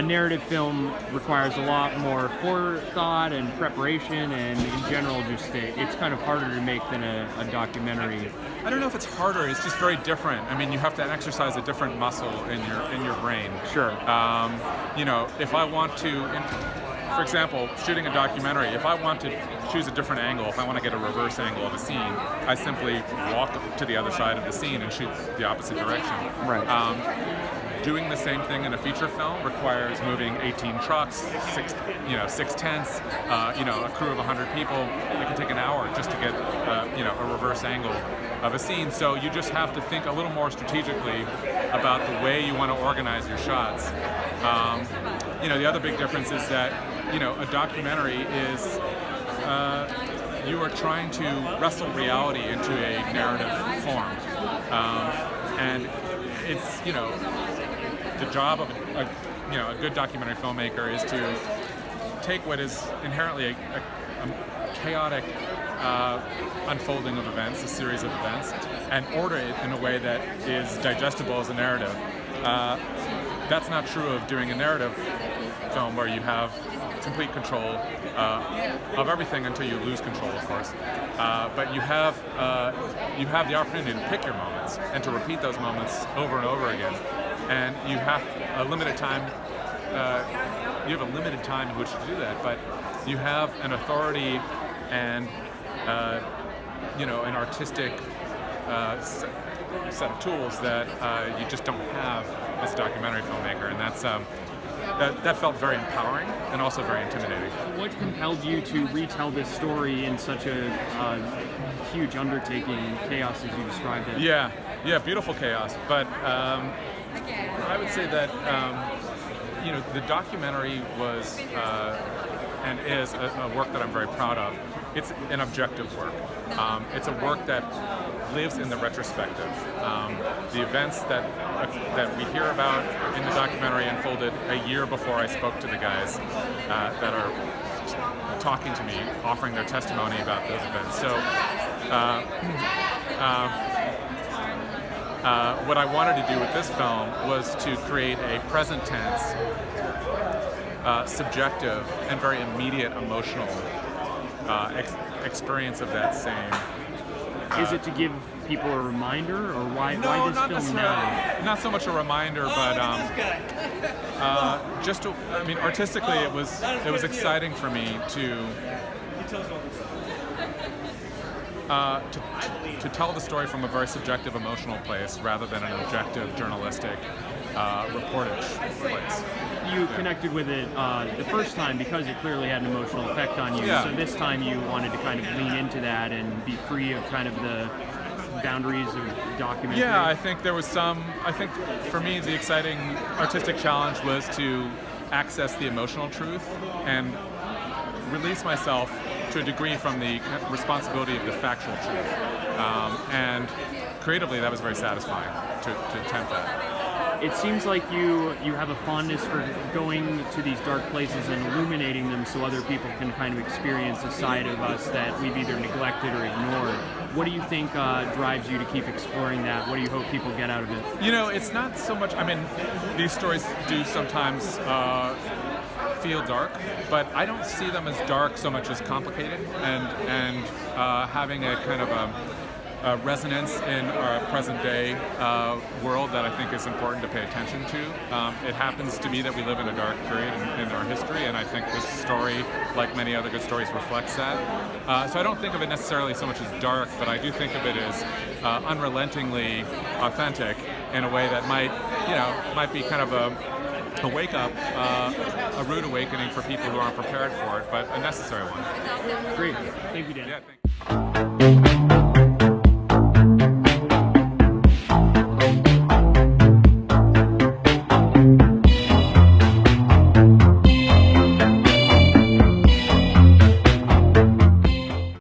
a narrative film requires a lot more forethought and preparation, and in general, just it's kind of harder to make than a documentary. I don't know if it's harder. It's just very different. I mean, you have to exercise a different muscle in your brain. Sure. If I want to, for example, shooting a documentary, if I want to choose a different angle, if I want to get a reverse angle of a scene, I simply walk to the other side of the scene and shoot the opposite direction. Right. Doing the same thing in a feature film requires moving 18 trucks, six tents, a crew of 100 people. It can take an hour just to get, a reverse angle of a scene. So you just have to think a little more strategically about the way you want to organize your shots. The other big difference is that, a documentary is, you are trying to wrestle reality into a narrative form. And it's, the job of a good documentary filmmaker is to take what is inherently a chaotic unfolding of events, a series of events, and order it in a way that is digestible as a narrative. That's not true of doing a narrative film where you have complete control of everything until you lose control, of course. But you have the opportunity to pick your moments and to repeat those moments over and over again. And you have a limited time. You have a limited time in which to do that, but you have an authority and an artistic set of tools that you just don't have as a documentary filmmaker, and that felt very empowering and also very intimidating. What compelled you to retell this story in such a huge undertaking, chaos as you described it? Yeah, beautiful chaos. But I would say that the documentary was and is a work that I'm very proud of. It's an objective work. It's a work that lives in the retrospective. The events that we hear about in the documentary unfolded a year before I spoke to the guys that are talking to me, offering their testimony about those events. So what I wanted to do with this film was to create a present tense, subjective, and very immediate emotional experience of that same. Is it to give people a reminder, or why this not film necessarily. now? Not so much a reminder, but artistically, it was exciting for me to tell the story from a very subjective, emotional place rather than an objective, journalistic reportage place. You connected with it the first time because it clearly had an emotional effect on you. Yeah. So this time you wanted to kind of lean into that and be free of kind of the boundaries of documentary. Yeah, I think for me the exciting artistic challenge was to access the emotional truth and release myself to a degree from the responsibility of the factual truth. And creatively that was very satisfying to attempt that. It seems like you have a fondness for going to these dark places and illuminating them so other people can kind of experience a side of us that we've either neglected or ignored. What do you think drives you to keep exploring that? What do you hope people get out of it? It's not so much, these stories do sometimes feel dark, but I don't see them as dark so much as complicated and having a kind of a resonance in our present-day world that I think is important to pay attention to. It happens to be that we live in a dark period in our history, and I think this story, like many other good stories, reflects that. So I don't think of it necessarily so much as dark, but I do think of it as unrelentingly authentic in a way that might be kind of a wake-up, a rude awakening for people who aren't prepared for it, but a necessary one. Great. Thank you, Dan. Yeah, thank you.